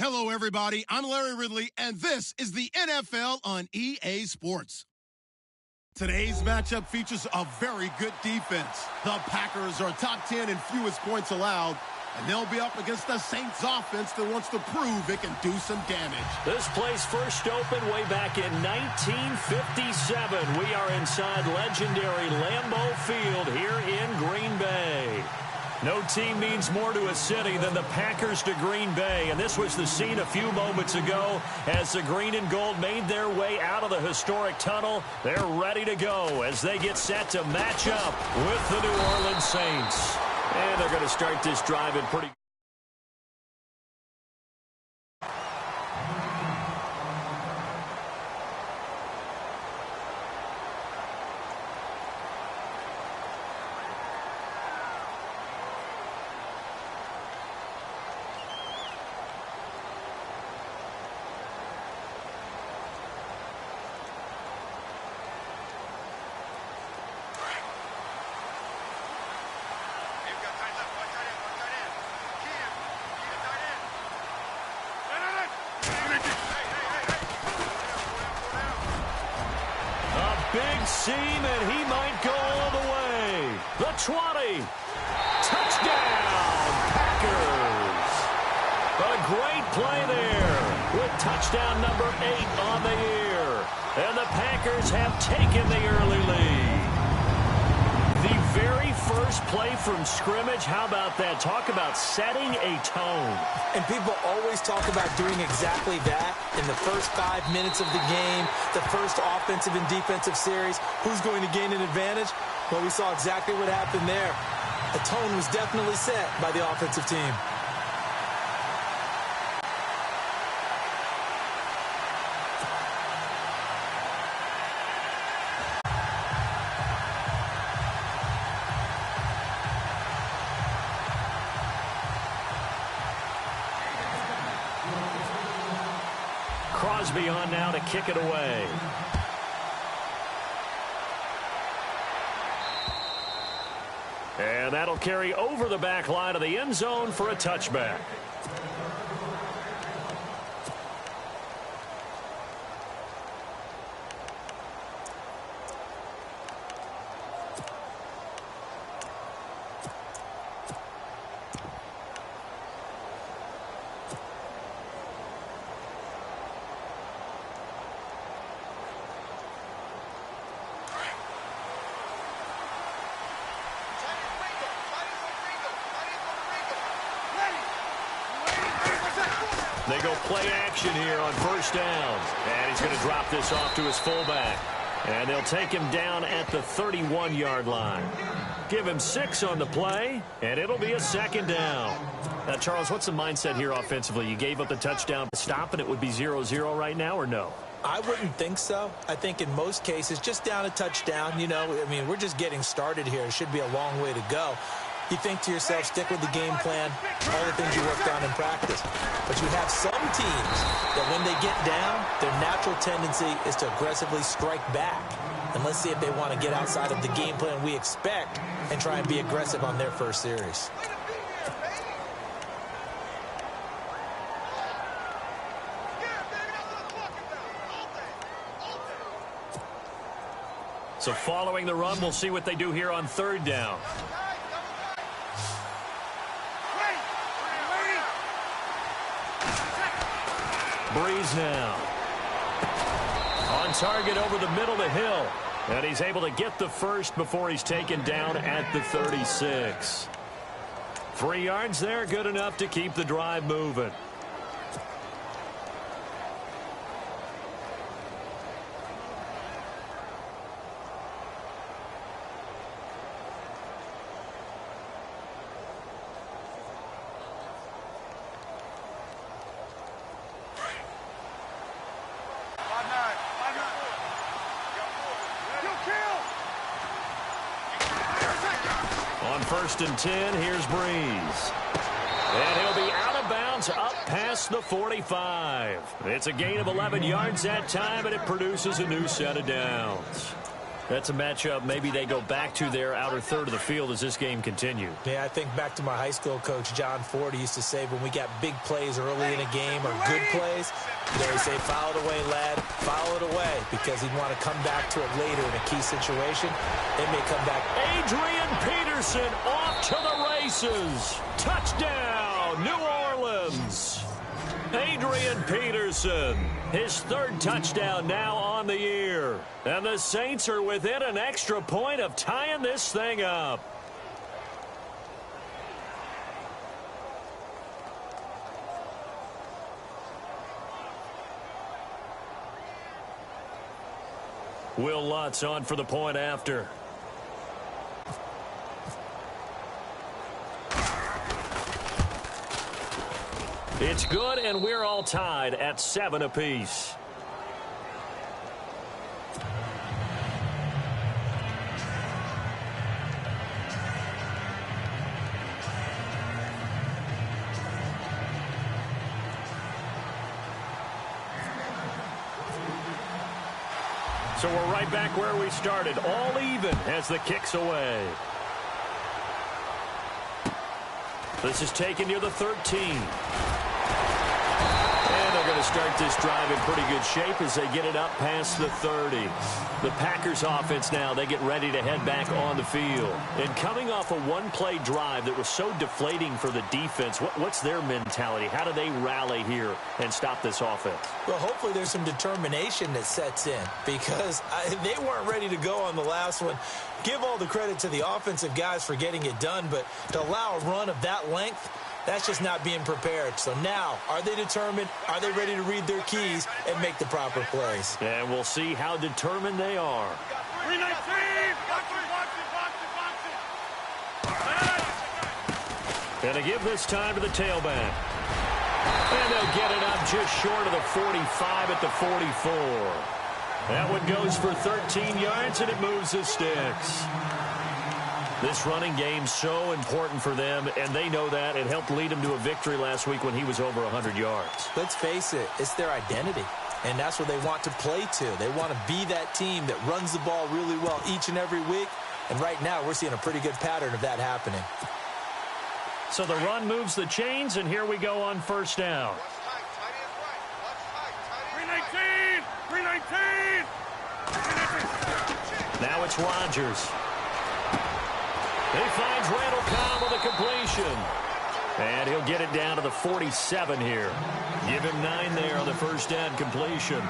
Hello, everybody. I'm Larry Ridley, and this is the NFL on EA Sports. Today's matchup features a very good defense. The Packers are top 10 in fewest points allowed, and they'll be up against the Saints offense that wants to prove it can do some damage. This place first opened way back in 1957. We are inside legendary Lambeau Field here in Green Bay. No team means more to a city than the Packers to Green Bay, and this was the scene a few moments ago as the green and gold made their way out of the historic tunnel. They're ready to go as they get set to match up with the New Orleans Saints. And they're going to start this drive in pretty... Big seam, and he might go all the way. The 20. Touchdown, Packers. A great play there with touchdown number 8 on the year. And the Packers have taken the early lead. The very first play from scrimmage, how about that? Talk about setting a tone. And people always talk about doing exactly that in the first 5 minutes of the game, the first offensive and defensive series. Who's going to gain an advantage? Well, we saw exactly what happened there. The tone was definitely set by the offensive team. Crosby on now to kick it away. And that'll carry over the back line of the end zone for a touchback. They go play action here on first down. And he's going to drop this off to his fullback. And they'll take him down at the 31-yard line. Give him 6 on the play, and it'll be a second down. Now, Charles, what's the mindset here offensively? You gave up the touchdown to stop, and it would be 0-0 right now, or no? I wouldn't think so. I think in most cases, just down a touchdown, we're just getting started here. It should be a long way to go. You think to yourself, stick with the game plan, all the things you worked on in practice. But you have some teams that when they get down, their natural tendency is to aggressively strike back. And let's see if they want to get outside of the game plan we expect and try and be aggressive on their first series. So following the run, we'll see what they do here on third down. Breeze now. On target over the middle to Hill. And he's able to get the first before he's taken down at the 36. 3 yards there, good enough to keep the drive moving. First and 10, here's Breeze. And he'll be out of bounds up past the 45. It's a gain of 11 yards that time, and it produces a new set of downs. That's a matchup maybe they go back to their outer third of the field as this game continues. Yeah, I think back to my high school coach, John Ford. He used to say when we got big plays early in a game or good plays, he'd say, foul it away, lad, foul it away, because he'd want to come back to it later in a key situation. They may come back. Adrian Peterson off to the races. Touchdown, New Orleans. Adrian Peterson, his third touchdown now on the year. And the Saints are within an extra point of tying this thing up. Will Lutz on for the point after. It's good, and we're all tied at 7 apiece. So we're right back where we started, all even as the kick's away. This is taken near the 13. And they're going to start this drive in pretty good shape as they get it up past the 30. The Packers offense now, they get ready to head back on the field. And coming off a one-play drive that was so deflating for the defense, what's their mentality? How do they rally here and stop this offense? Well, hopefully there's some determination that sets in, because they weren't ready to go on the last one. Give all the credit to the offensive guys for getting it done, but to allow a run of that length, that's just not being prepared. So now, are they determined? Are they ready to read their keys and make the proper plays? And we'll see how determined they are. 319! And to give this time to the tailback. And they'll get it up just short of the 45 at the 44. That one goes for 13 yards, and it moves the sticks. This running game so important for them, and they know that. It helped lead them to a victory last week when he was over 100 yards. Let's face it, it's their identity, and that's what they want to play to. They want to be that team that runs the ball really well each and every week, and right now we're seeing a pretty good pattern of that happening. So the run moves the chains, and here we go on first down. 319! 319! Now it's Rodgers. He finds Randall Cobb with a completion. And he'll get it down to the 47 here. Give him 9 there on the first down completion.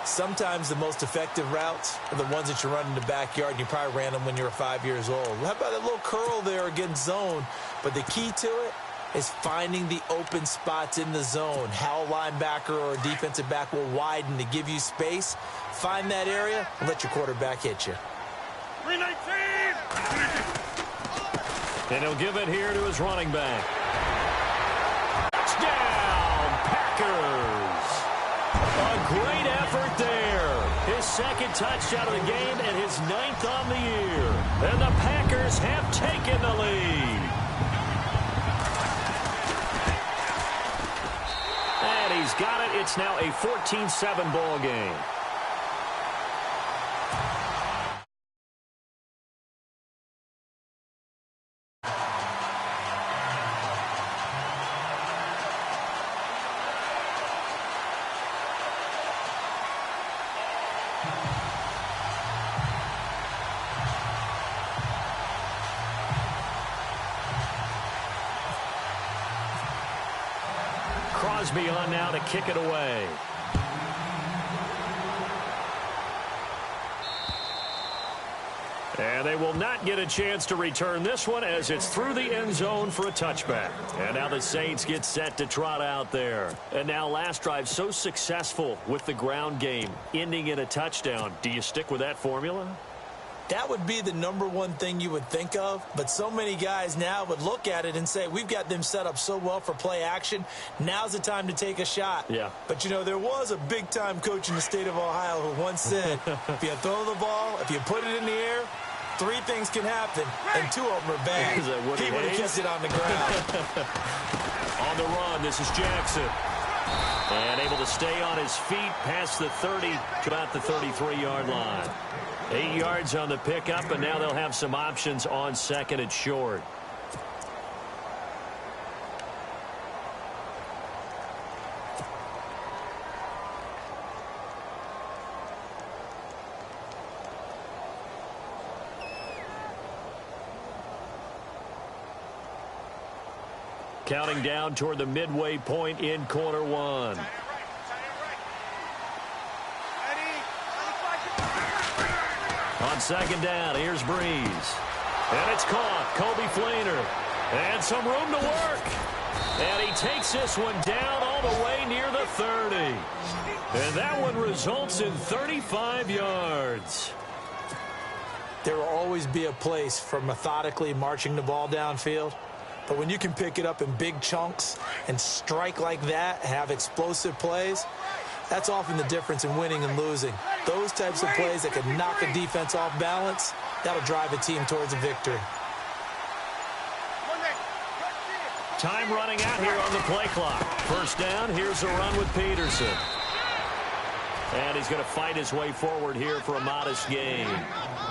Sometimes the most effective routes are the ones that you run in the backyard, and you probably ran them when you were 5 years old. How about that little curl there against zone? But the key to it is finding the open spots in the zone. How a linebacker or a defensive back will widen to give you space. Find that area and let your quarterback hit you. 319! And he'll give it here to his running back. Touchdown, Packers! A great effort there. His second touchdown of the game and his 9th on the year. And the Packers have taken the lead. And he's got it. It's now a 14-7 ball game. Crosby on now to kick it away. And they will not get a chance to return this one as it's through the end zone for a touchback. And now the Saints get set to trot out there. And now last drive so successful with the ground game, ending in a touchdown. Do you stick with that formula? That would be the #1 thing you would think of, but so many guys now would look at it and say, we've got them set up so well for play action. Now's the time to take a shot. Yeah. But, you know, there was a big-time coach in the state of Ohio who once said, if you throw the ball, if you put it in the air, 3 things can happen, and 2 of them are bad. Is that what he would have kept it on the ground. On the run, this is Jackson. And able to stay on his feet past the 30 to about the 33-yard line. 8 yards on the pickup, and now they'll have some options on second and short. Counting down toward the midway point in quarter one. On second down, here's Breeze. And it's caught. Kobe Fleener. And some room to work. And he takes this one down all the way near the 30. And that one results in 35 yards. There will always be a place for methodically marching the ball downfield. But when you can pick it up in big chunks and strike like that, have explosive plays, that's often the difference in winning and losing. Those types of plays that can knock a defense off balance, that'll drive a team towards a victory. Time running out here on the play clock. First down, here's a run with Peterson. And he's going to fight his way forward here for a modest gain.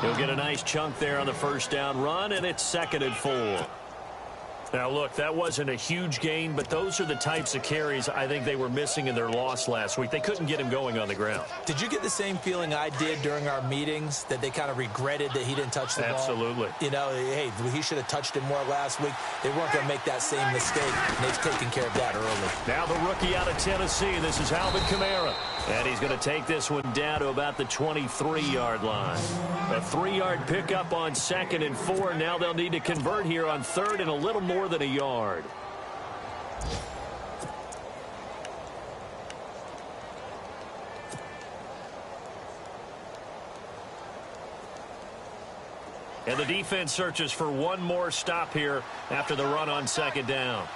He'll get a nice chunk there on the first down run, and it's 2nd and 4. Now, look, that wasn't a huge gain, but those are the types of carries I think they were missing in their loss last week. They couldn't get him going on the ground. Did you get the same feeling I did during our meetings, that they kind of regretted that he didn't touch the ball? Absolutely. You know, hey, he should have touched it more last week. They weren't going to make that same mistake, and they've taken care of that early. Now the rookie out of Tennessee, this is Alvin Kamara. And he's going to take this one down to about the 23-yard line. A 3-yard pickup on 2nd and 4. Now they'll need to convert here on 3rd and a little more than a yard. And the defense searches for one more stop here after the run on 2nd down.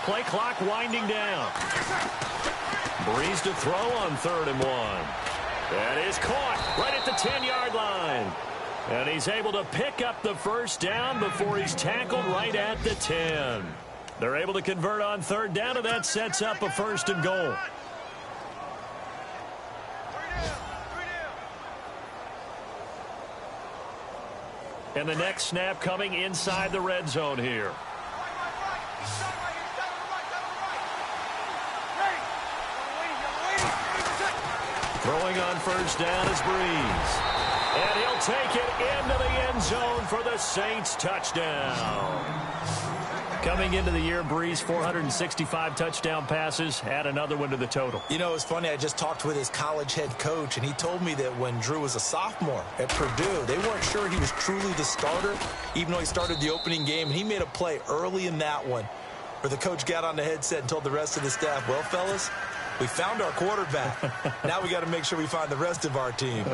Play clock winding down. Breeze to throw on 3rd and 1. That is caught right at the 10-yard line. And he's able to pick up the first down before he's tackled right at the 10. They're able to convert on 3rd down, and that sets up a 1st and goal. And the next snap coming inside the red zone here. Throwing on 1st down is Breeze. And he'll take it into the end zone for the Saints touchdown. Coming into the year, Breeze, 465 touchdown passes. Add another one to the total. You know, it's funny. I just talked with his college head coach, and he told me that when Drew was a sophomore at Purdue, they weren't sure he was truly the starter, even though he started the opening game. And he made a play early in that one where the coach got on the headset and told the rest of the staff, well, fellas, we found our quarterback. Now we got to make sure we find the rest of our team.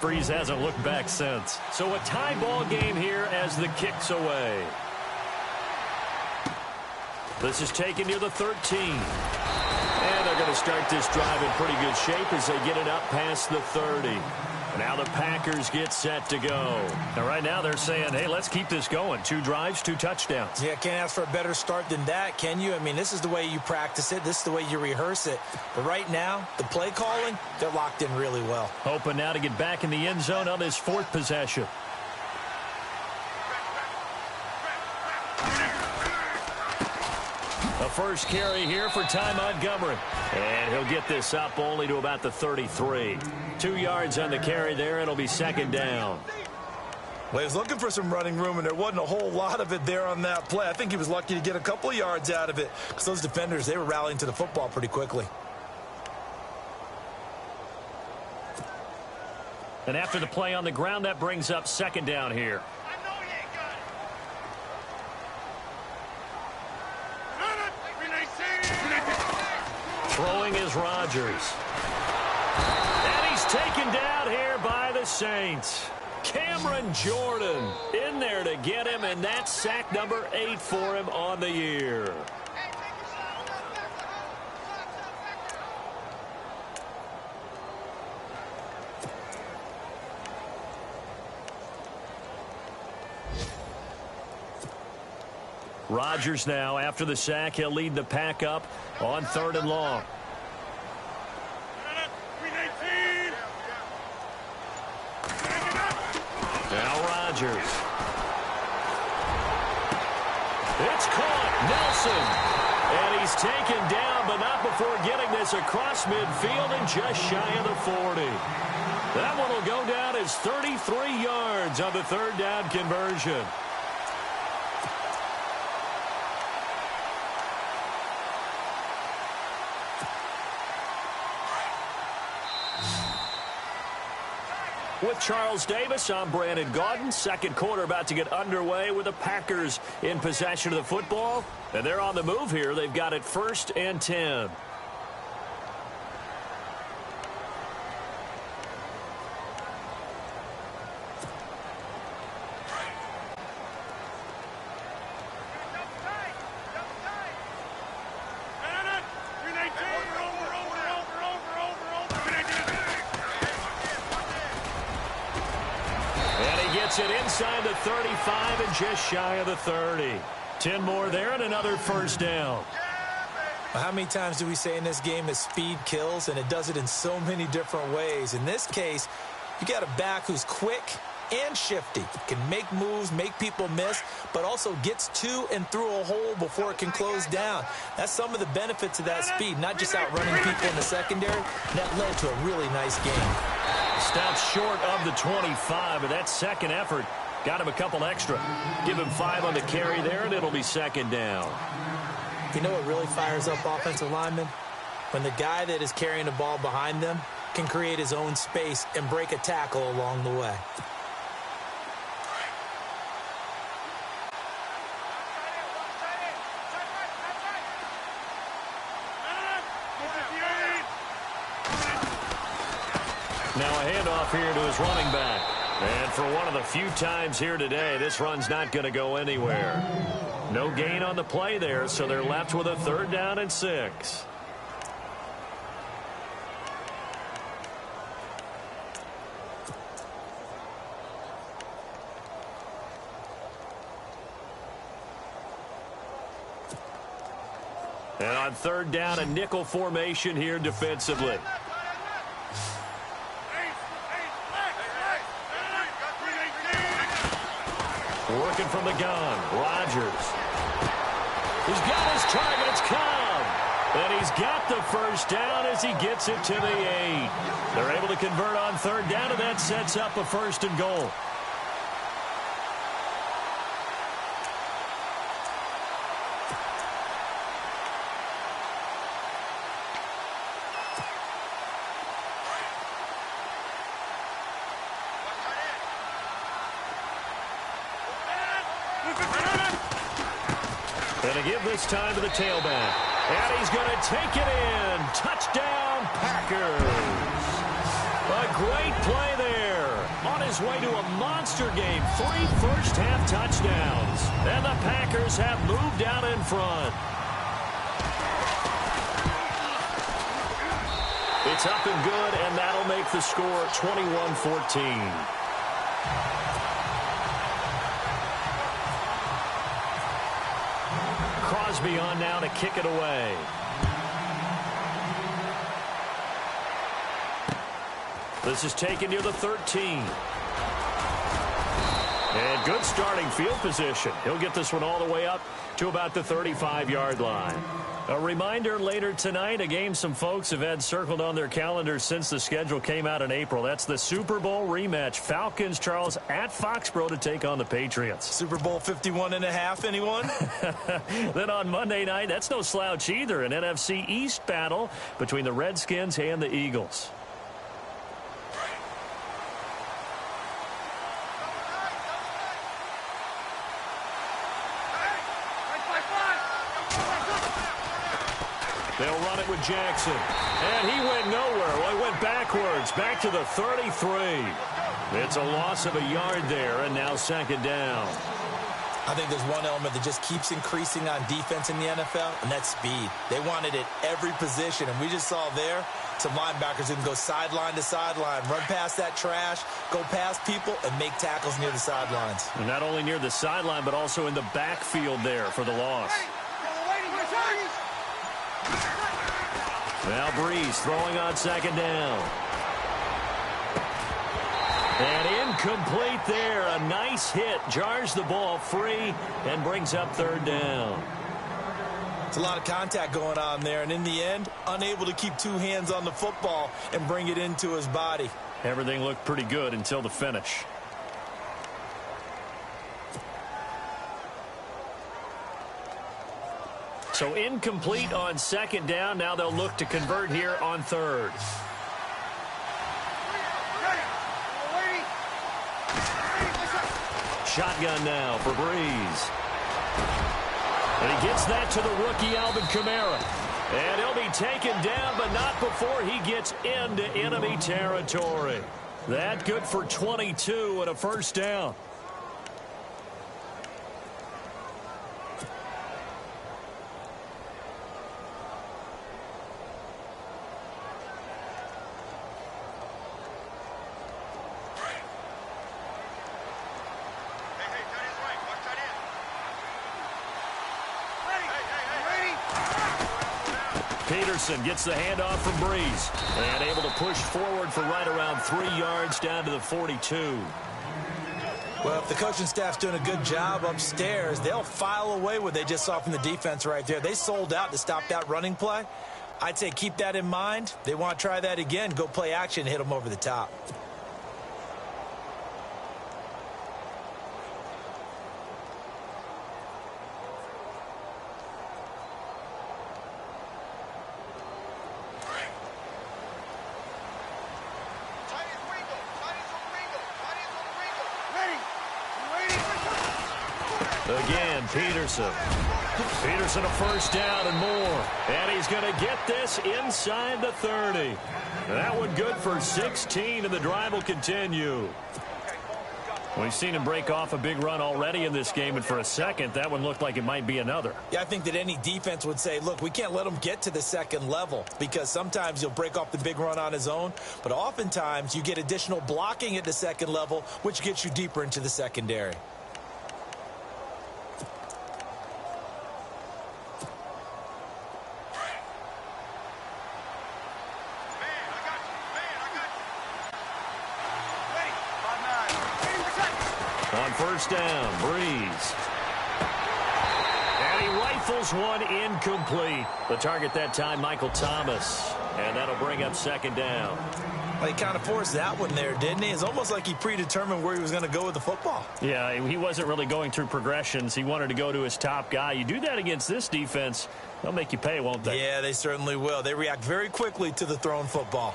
Breeze hasn't looked back since. So a tie ball game here as the kick's away. This is taken near the 13. And they're going to start this drive in pretty good shape as they get it up past the 30. Now the Packers get set to go. Now right now they're saying, hey, let's keep this going. 2 drives, 2 touchdowns. Yeah, can't ask for a better start than that, can you? I mean, this is the way you practice it. This is the way you rehearse it. But right now, the play calling, they're locked in really well. Hoping now to get back in the end zone on this 4th possession. A first carry here for Ty Montgomery. And he'll get this up only to about the 33. 2 yards on the carry there. It'll be 2nd down. Well, he was looking for some running room, and there wasn't a whole lot of it there on that play. I think he was lucky to get a couple of yards out of it because those defenders, they were rallying to the football pretty quickly. And after the play on the ground, that brings up 2nd down here. Throwing is Rodgers. And he's taken down here by the Saints. Cameron Jordan in there to get him, and that's sack number 8 for him on the year. Rodgers now, after the sack, he'll lead the pack up on 3rd and long. Now Rodgers. It's caught. Nelson. And he's taken down, but not before getting this across midfield and just shy of the 40. That one will go down as 33 yards on the 3rd down conversion. With Charles Davis, I'm Brandon Gaudin. Second quarter about to get underway with the Packers in possession of the football. And they're on the move here. They've got it 1st and 10. It inside the 35 and just shy of the 30. 10 more there and another 1st down. How many times do we say in this game that speed kills, and it does it in so many different ways? In this case, you got a back who's quick and shifty, can make moves, make people miss, but also gets to and through a hole before it can close down. That's some of the benefits of that speed, not just outrunning people in the secondary. That led to a really nice game. Stops short of the 25, but that second effort got him a couple extra. Give him 5 on the carry there, and it'll be 2nd down. You know what really fires up offensive linemen? When the guy that is carrying the ball behind them can create his own space and break a tackle along the way. Now a handoff here to his running back. And for one of the few times here today, this run's not going to go anywhere. No gain on the play there, so they're left with a 3rd down and 6. And on 3rd down, a nickel formation here defensively. Working from the gun, Rodgers. He's got his target, it's Cobb. And he's got the 1st down as he gets it to the 8. They're able to convert on 3rd down, and that sets up a 1st and goal. And to give this time to the tailback. And he's going to take it in. Touchdown, Packers. A great play there. On his way to a monster game. 3 first-half touchdowns. And the Packers have moved out in front. It's up and good, and that'll make the score 21-14. Crosby on now to kick it away. This is taken near the 13. And good starting field position. He'll get this one all the way up to about the 35-yard line. A reminder later tonight, a game some folks have had circled on their calendars since the schedule came out in April. That's the Super Bowl rematch. Falcons, Charles, at Foxborough to take on the Patriots. Super Bowl 51.5, anyone? Then on Monday night, that's no slouch either. An NFC East battle between the Redskins and the Eagles. They'll run it with Jackson. And he went nowhere. Well, he went backwards, back to the 33. It's a loss of a yard there, and now 2nd down. I think there's one element that just keeps increasing on defense in the NFL, and that's speed. They want it at every position, and we just saw there some linebackers who can go sideline to sideline, run past that trash, go past people, and make tackles near the sidelines. And not only near the sideline, but also in the backfield there for the loss. Now Breeze throwing on second down. And incomplete there. A nice hit. Jars the ball free and brings up third down. It's a lot of contact going on there, and in the end, unable to keep two hands on the football and bring it into his body. Everything looked pretty good until the finish. So incomplete on second down. Now they'll look to convert here on third. Shotgun now for Breeze. And he gets that to the rookie Alvin Kamara. And he'll be taken down, but not before he gets into enemy territory. That good for 22 and a first down. Peterson gets the handoff from Breeze and able to push forward for right around 3 yards down to the 42. Well, if the coaching staff's doing a good job upstairs, they'll file away what they just saw from the defense right there. They sold out to stop that running play. I'd say keep that in mind. They want to try that again, go play action, hit them over the top. Again, Peterson. Peterson a first down and more. And he's going to get this inside the 30. That one good for 16, and the drive will continue. We've seen him break off a big run already in this game, and for a second, that one looked like it might be another. Yeah, I think that any defense would say, look, we can't let him get to the second level, because sometimes he'll break off the big run on his own, but oftentimes you get additional blocking at the second level, which gets you deeper into the secondary. On first down, Breeze. And he rifles one incomplete. The target that time, Michael Thomas. And that'll bring up second down. Well, he kind of forced that one there, didn't he? It's almost like he predetermined where he was going to go with the football. Yeah, he wasn't really going through progressions. He wanted to go to his top guy. You do that against this defense, they'll make you pay, won't they? Yeah, they certainly will. They react very quickly to the thrown football.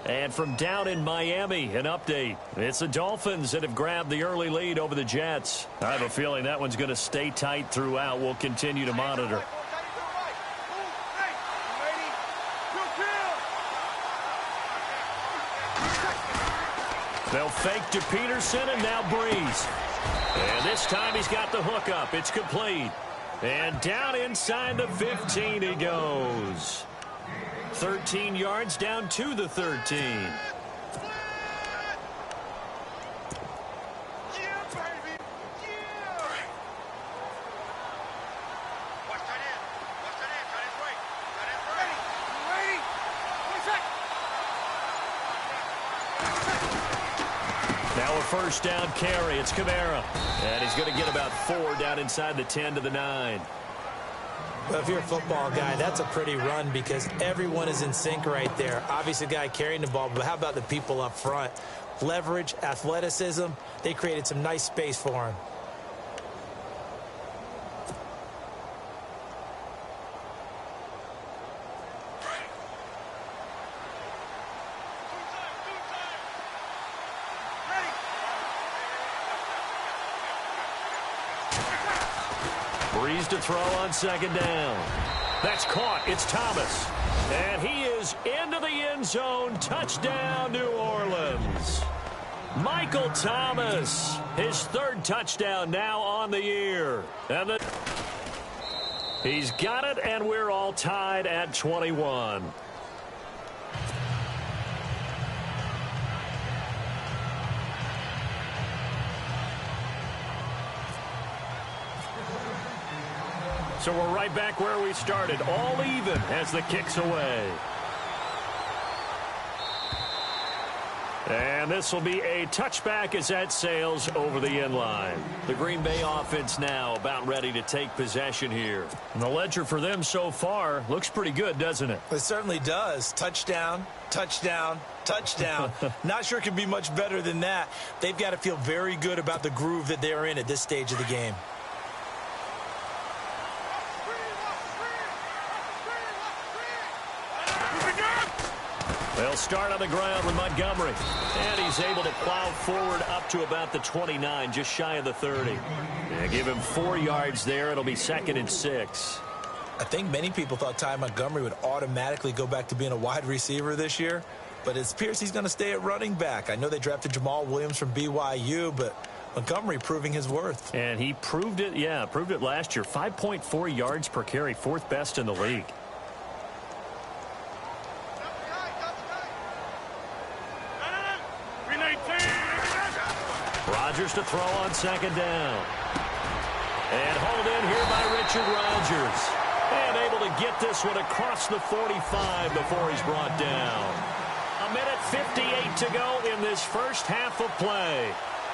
And from down in Miami, an update. It's the Dolphins that have grabbed the early lead over the Jets. I have a feeling that one's going to stay tight throughout. We'll continue to monitor. They'll fake to Peterson, and now Breeze. And this time he's got the hook up. It's complete. And down inside the 15 he goes. 13 yards down to the 13. Now a first down carry. It's Kamara. And he's going to get about 4 down inside the 10 to the 9. Well, if you're a football guy, that's a pretty run because everyone is in sync right there. Obviously, the guy carrying the ball, but how about the people up front? Leverage, athleticism, they created some nice space for him. Breeze to throw on second down. That's caught. It's Thomas. And he is into the end zone. Touchdown, New Orleans. Michael Thomas, his third touchdown now on the year. And he's got it, and we're all tied at 21. So we're right back where we started, all even as the kick's away. And this will be a touchback as that sails over the end line. The Green Bay offense now about ready to take possession here. And the ledger for them so far looks pretty good, doesn't it? It certainly does. Touchdown, touchdown, touchdown. Not sure it can be much better than that. They've got to feel very good about the groove that they're in at this stage of the game. They'll start on the ground with Montgomery. And he's able to plow forward up to about the 29, just shy of the 30. Yeah, give him 4 yards there. It'll be 2nd and 6. I think many people thought Ty Montgomery would automatically go back to being a wide receiver this year. But it appears he's going to stay at running back. I know they drafted Jamal Williams from BYU, but Montgomery proving his worth. And he proved it, proved it last year. 5.4 yards per carry, 4th best in the league. Rodgers to throw on 2nd down. And hauled in here by Richard Rodgers. And able to get this one across the 45 before he's brought down. 1:58 to go in this first half of play.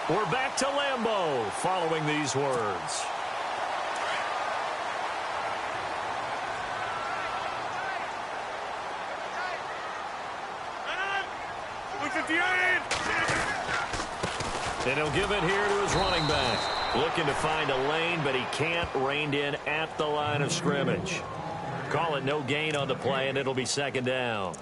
We're back to Lambeau following these words. And he'll give it here to his running back. Looking to find a lane, but he can't. Reined in at the line of scrimmage. Call it no gain on the play, and it'll be 2nd down.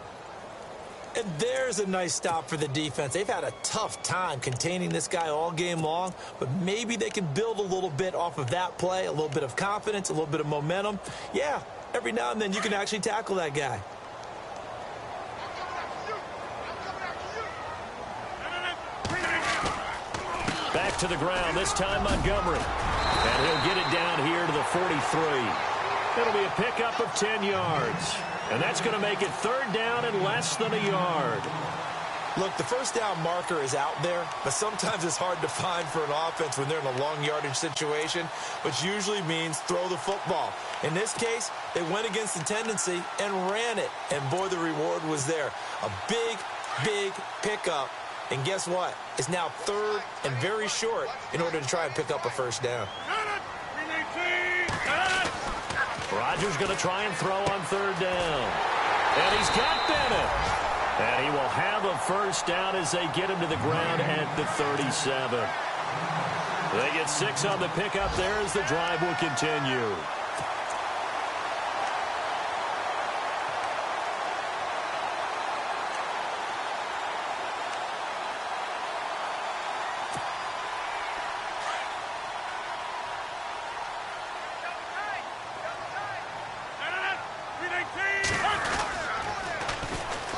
And there's a nice stop for the defense. They've had a tough time containing this guy all game long, but maybe they can build a little bit off of that play, a little bit of confidence, a little bit of momentum. Yeah, every now and then you can actually tackle that guy. Back to the ground, this time Montgomery. And he'll get it down here to the 43. It'll be a pickup of 10 yards. And that's going to make it 3rd down and less than a yard. Look, the first down marker is out there, but sometimes it's hard to find for an offense when they're in a long yardage situation, which usually means throw the football. In this case, they went against the tendency and ran it. And boy, the reward was there. A big, big pickup. And guess what? It's now 3rd and very short in order to try and pick up a first down. Rodgers going to try and throw on 3rd down. And he's got Bennett. And he will have a first down as they get him to the ground at the 37. They get 6 on the pickup there as the drive will continue.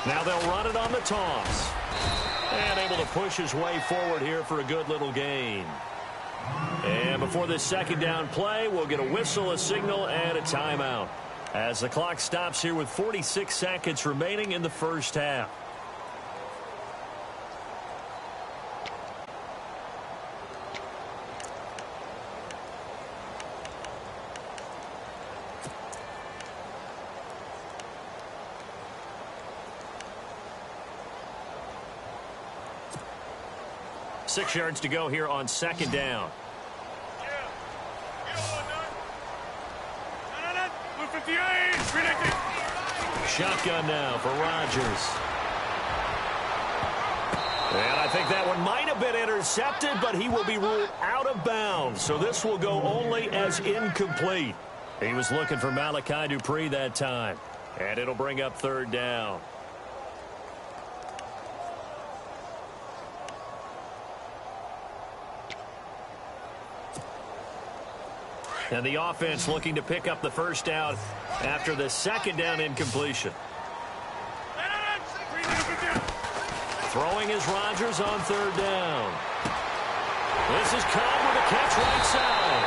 Now they'll run it on the toss. And able to push his way forward here for a good little gain. And before this 2nd down play, we'll get a whistle, a signal, and a timeout. As the clock stops here with 46 seconds remaining in the first half. Six yards to go here on 2nd down. Shotgun now for Rodgers. And I think that one might have been intercepted, but he will be ruled out of bounds. So this will go only as incomplete. He was looking for Malachi Dupree that time. And it'll bring up 3rd down. And the offense looking to pick up the first down after the 2nd down incompletion. Throwing is Rodgers on third down. This is Cobb with a catch right side.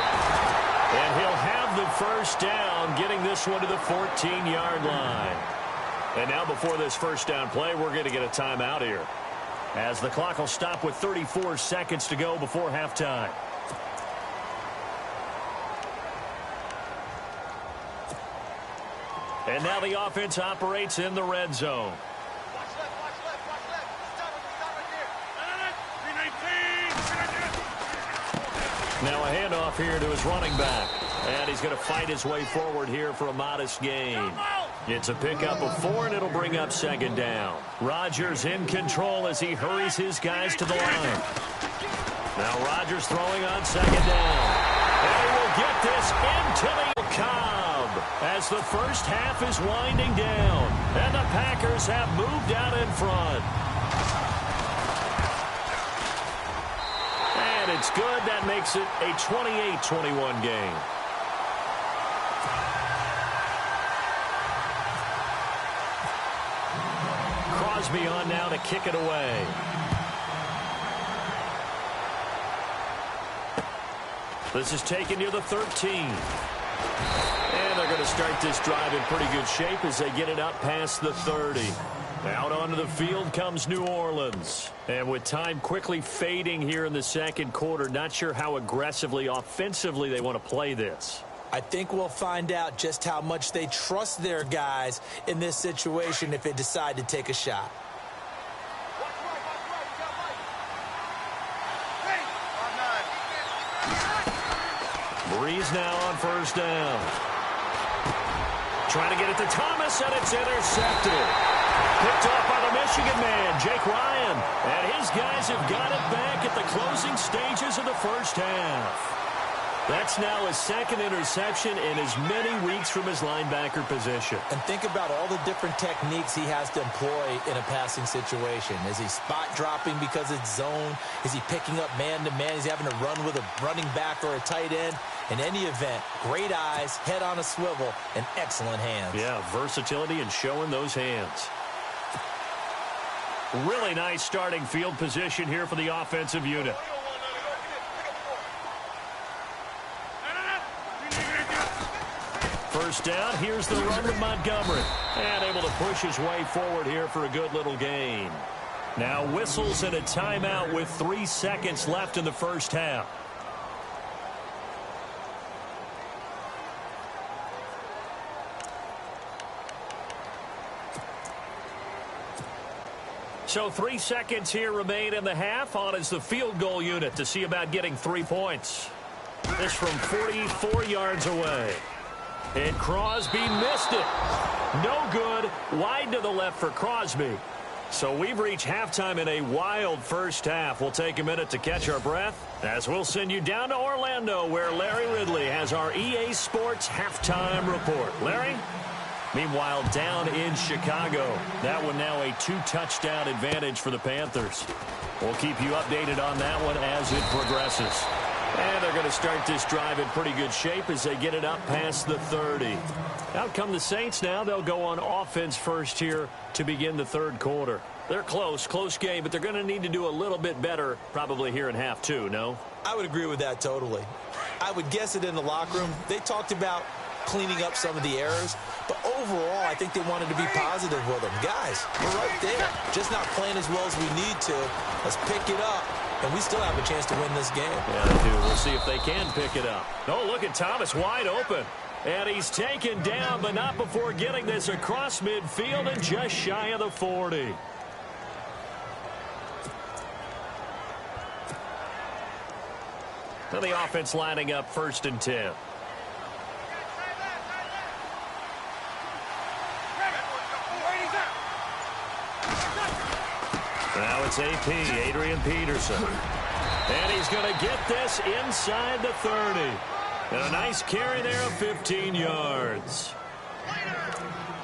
And he'll have the first down, getting this one to the 14-yard line. And now before this first down play, we're going to get a timeout here, as the clock will stop with 34 seconds to go before halftime. And now the offense operates in the red zone. Now a handoff here to his running back. And he's going to fight his way forward here for a modest gain. It's a pickup of 4, and it'll bring up second down. Rodgers in control as he hurries his guys to the line. Now Rodgers throwing on second down. And he will get this into the Cobb as the first half is winding down. And the Packers have moved out in front. And it's good. That makes it a 28-21 game. Crosby on now to kick it away. This is taken near the 13. And they're going to start this drive in pretty good shape as they get it up past the 30. Out onto the field comes New Orleans. And with time quickly fading here in the second quarter, not sure how aggressively, offensively they want to play this. I think we'll find out just how much they trust their guys in this situation if they decide to take a shot. Breeze now on first down. Trying to get it to Thomas, and it's intercepted. Picked off by the Michigan man, Jake Ryan. And his guys have got it back at the closing stages of the first half. That's now his second interception in as many weeks from his linebacker position. And think about all the different techniques he has to employ in a passing situation. Is he spot dropping because it's zone? Is he picking up man-to-man? Is he having to run with a running back or a tight end? In any event, great eyes, head on a swivel, and excellent hands. Yeah, versatility and showing those hands. Really nice starting field position here for the offensive unit. First down, here's the run with Montgomery. And able to push his way forward here for a good little gain. Now whistles and a timeout with 3 seconds left in the first half. So 3 seconds here remain in the half. On is the field goal unit to see about getting 3 points. This from 44 yards away. And Crosby missed it. No good. Wide to the left for Crosby. So we've reached halftime in a wild first half. We'll take a minute to catch our breath as we'll send you down to Orlando, where Larry Ridley has our EA Sports halftime report. Larry? Meanwhile, down in Chicago, that one now a 2-touchdown advantage for the Panthers. We'll keep you updated on that one as it progresses. And they're going to start this drive in pretty good shape as they get it up past the 30. Out come the Saints now. They'll go on offense first here to begin the third quarter. They're close game, but they're going to need to do a little bit better probably here in half two, no? I would agree with that totally. I would guess it in the locker room. They talked about cleaning up some of the errors, but overall, I think they wanted to be positive with them. Guys, we're right there. Just not playing as well as we need to. Let's pick it up. And we still have a chance to win this game. Yeah, they do. We'll see if they can pick it up. Oh, look at Thomas wide open. And he's taken down, but not before getting this across midfield and just shy of the 40. Now the offense lining up 1st and 10. Now it's AP, Adrian Peterson. And he's going to get this inside the 30. And a nice carry there of 15 yards.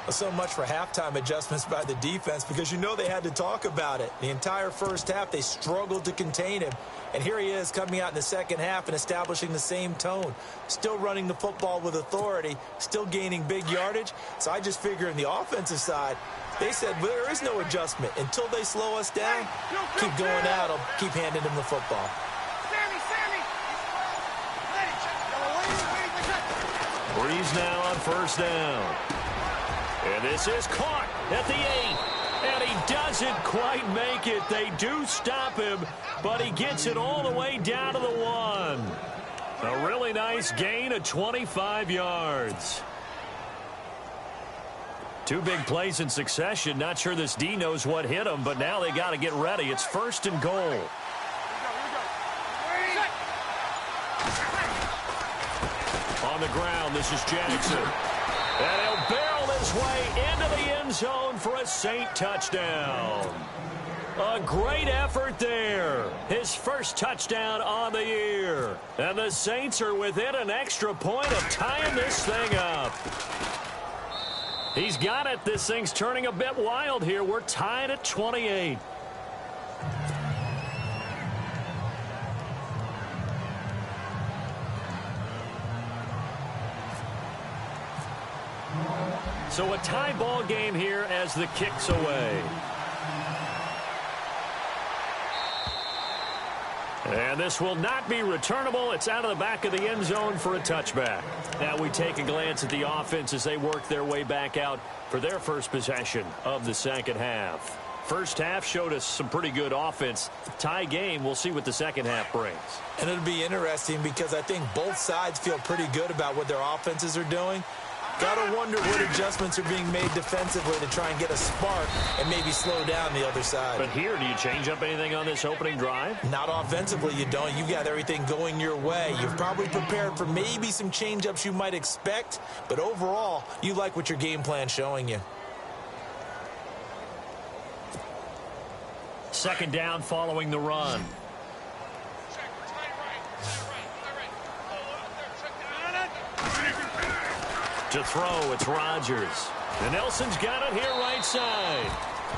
So much for halftime adjustments by the defense, because you know they had to talk about it. The entire first half, they struggled to contain him. And here he is coming out in the second half and establishing the same tone. Still running the football with authority, still gaining big yardage. So I just figure on the offensive side, They said there is no adjustment. Until they slow us down, keep going at them, keep handing them the football. Breeze now on first down. And this is caught at the 8. And he doesn't quite make it. They do stop him, but he gets it all the way down to the 1. A really nice gain of 25 yards. 2 big plays in succession. Not sure this D knows what hit him, but now they got to get ready. It's first and goal. On the ground, this is Jackson. And he'll barrel his way into the end zone for a Saint touchdown. A great effort there. His first touchdown on the year. And the Saints are within an extra point of tying this thing up. He's got it. This thing's turning a bit wild here. We're tied at 28. So a tie ball game here as the kick's away. And this will not be returnable. It's out of the back of the end zone for a touchback. Now we take a glance at the offense as they work their way back out for their first possession of the second half. First half showed us some pretty good offense. Tie game, we'll see what the second half brings. And it'll be interesting because I think both sides feel pretty good about what their offenses are doing. Got to wonder what adjustments are being made defensively to try and get a spark and maybe slow down the other side. But here, do you change up anything on this opening drive? Not offensively, you don't. You've got everything going your way. You've probably prepared for maybe some change-ups you might expect, but overall, you like what your game plan's showing you. Second down following the run. To throw, it's Rodgers. And Nelson's got it here right side.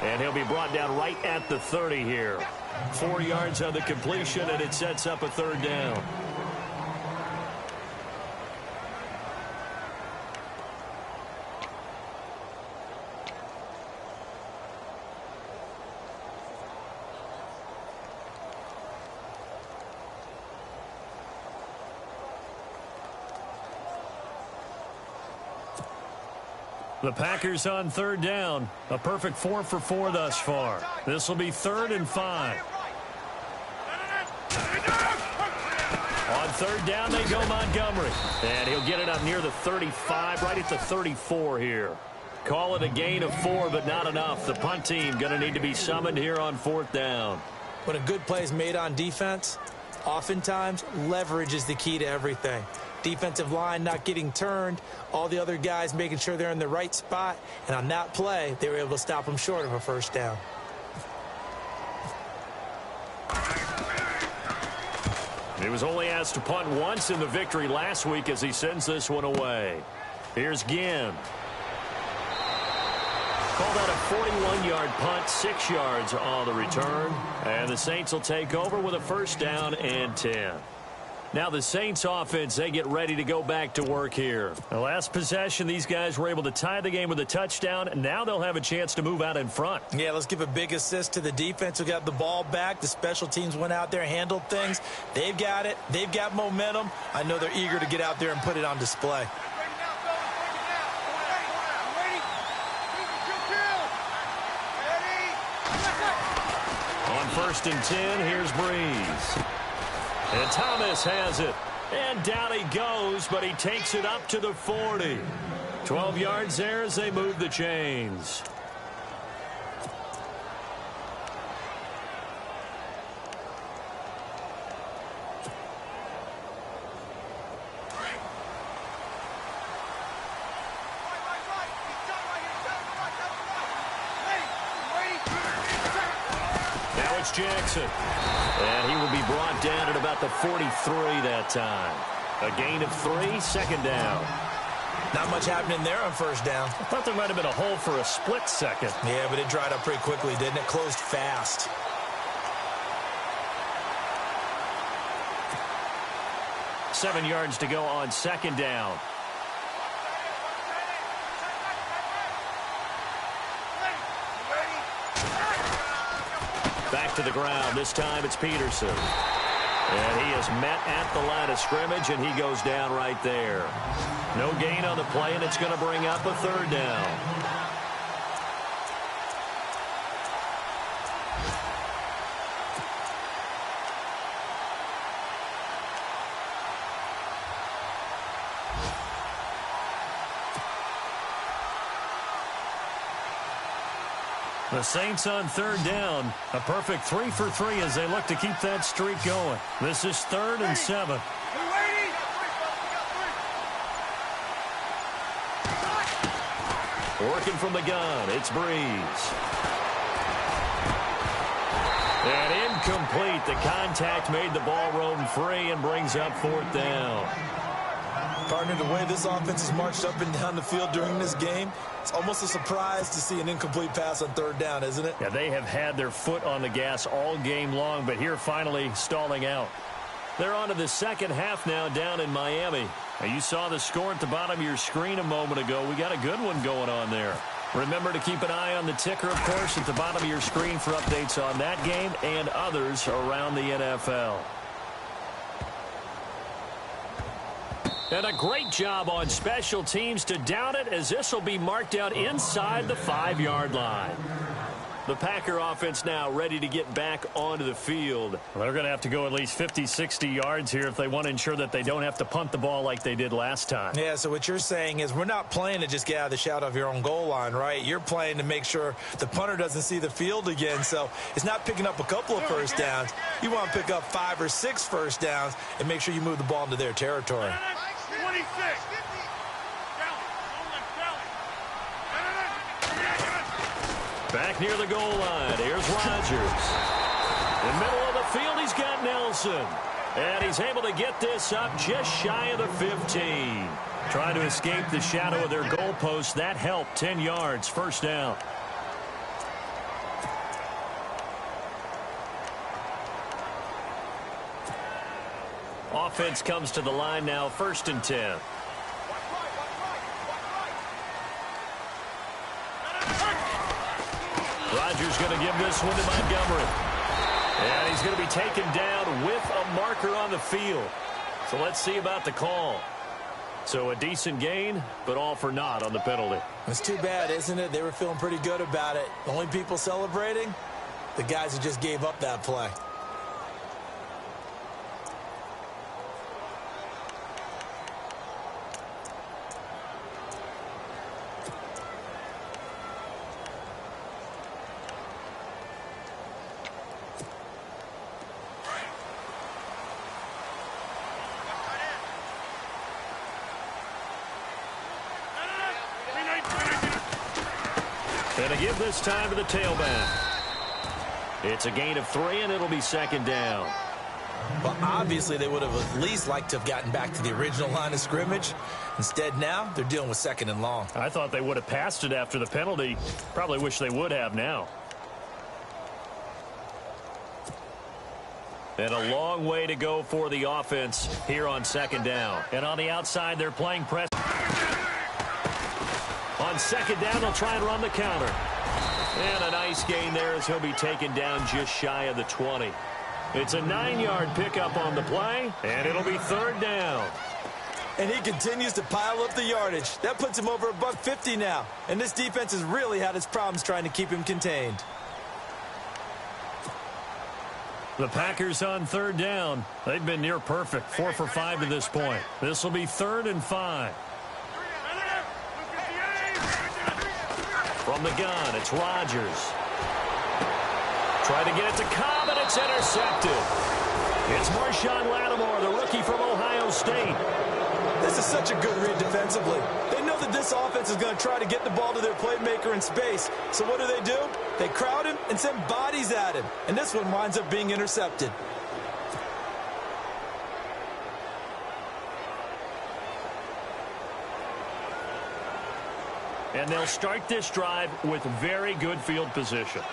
And he'll be brought down right at the 30 here. 4 yards on the completion, and it sets up a third down. The Packers on third down. A perfect 4 for 4 thus far. This will be 3rd and 5. On third down, they go Montgomery. And he'll get it up near the 35, right at the 34 here. Call it a gain of 4, but not enough. The punt team going to need to be summoned here on 4th down. When a good play is made on defense, oftentimes leverage is the key to everything. Defensive line not getting turned, all the other guys making sure they're in the right spot, and on that play, they were able to stop them short of a first down. He was only asked to punt once in the victory last week as he sends this one away. Here's Ginn. Call that a 41-yard punt, 6 yards on the return. And the Saints will take over with a first down and 10. Now the Saints offense, they get ready to go back to work here. The last possession, these guys were able to tie the game with a touchdown. Now they'll have a chance to move out in front. Yeah, let's give a big assist to the defense who got the ball back. The special teams went out there, handled things. They've got it. They've got momentum. I know they're eager to get out there and put it on display. On 1st and 10, here's Breeze. And Thomas has it. And down he goes, but he takes it up to the 40. 12 yards there as they move the chains. Now it's Jackson. And he will be brought down at about the 43 that time. A gain of 3, 2nd down. Not much happening there on first down. I thought there might have been a hole for a split second. Yeah, but it dried up pretty quickly, didn't it? Closed fast. Seven yards to go on 2nd down. Back to the ground. This time it's Peterson. And he is met at the line of scrimmage, and he goes down right there. No gain on the play, and it's going to bring up a third down. The Saints on third down. A perfect 3 for 3 as they look to keep that streak going. This is 3rd and 7. Working from the gun, it's Breeze. And incomplete. The contact made the ball roam free and brings up 4th down. Partner, the way this offense has marched up and down the field during this game, it's almost a surprise to see an incomplete pass on 3rd down, isn't it? Yeah, they have had their foot on the gas all game long, but here finally stalling out. They're on to the second half now down in Miami. Now, you saw the score at the bottom of your screen a moment ago. We got a good one going on there. Remember to keep an eye on the ticker, of course, at the bottom of your screen for updates on that game and others around the NFL. And a great job on special teams to down it, as this will be marked out inside the 5-yard line. The Packer offense now ready to get back onto the field. Well, they're going to have to go at least 50, 60 yards here if they want to ensure that they don't have to punt the ball like they did last time. Yeah, so what you're saying is we're not playing to just get out of the shadow of your own goal line, right? You're playing to make sure the punter doesn't see the field again. So it's not picking up a couple of first downs. You want to pick up 5 or 6 first downs and make sure you move the ball into their territory. 26. Back near the goal line. Here's Rodgers. In the middle of the field, he's got Nelson. And he's able to get this up just shy of the 15. Trying to escape the shadow of their goalpost. That helped. 10 yards. First down. Offense comes to the line now. 1st and 10. Rodgers going to give this one to Montgomery. And he's going to be taken down with a marker on the field. So let's see about the call. So a decent gain, but all for naught on the penalty. It's too bad, isn't it? They were feeling pretty good about it. The only people celebrating, the guys who just gave up that play. And a give this time to the tailback. It's a gain of 3, and it'll be 2nd down. Well, obviously, they would have at least liked to have gotten back to the original line of scrimmage. Instead, now, they're dealing with 2nd and long. I thought they would have passed it after the penalty. Probably wish they would have now. And a long way to go for the offense here on 2nd down. And on the outside, they're playing press. On 2nd down, they'll try and run the counter. And a nice gain there as he'll be taken down just shy of the 20. It's a 9-yard pickup on the play, and it'll be 3rd down. And he continues to pile up the yardage. That puts him over $150 now. And this defense has really had its problems trying to keep him contained. The Packers on 3rd down. They've been near perfect, 4 for 5 to this point. This will be 3rd and 5. From the gun, it's Rodgers. Try to get it to Cobb, and it's intercepted. It's Marshawn Lattimore, the rookie from Ohio State. This is such a good read defensively. They know that this offense is going to try to get the ball to their playmaker in space. So what do? They crowd him and send bodies at him. And this one winds up being intercepted. And they'll start this drive with very good field position.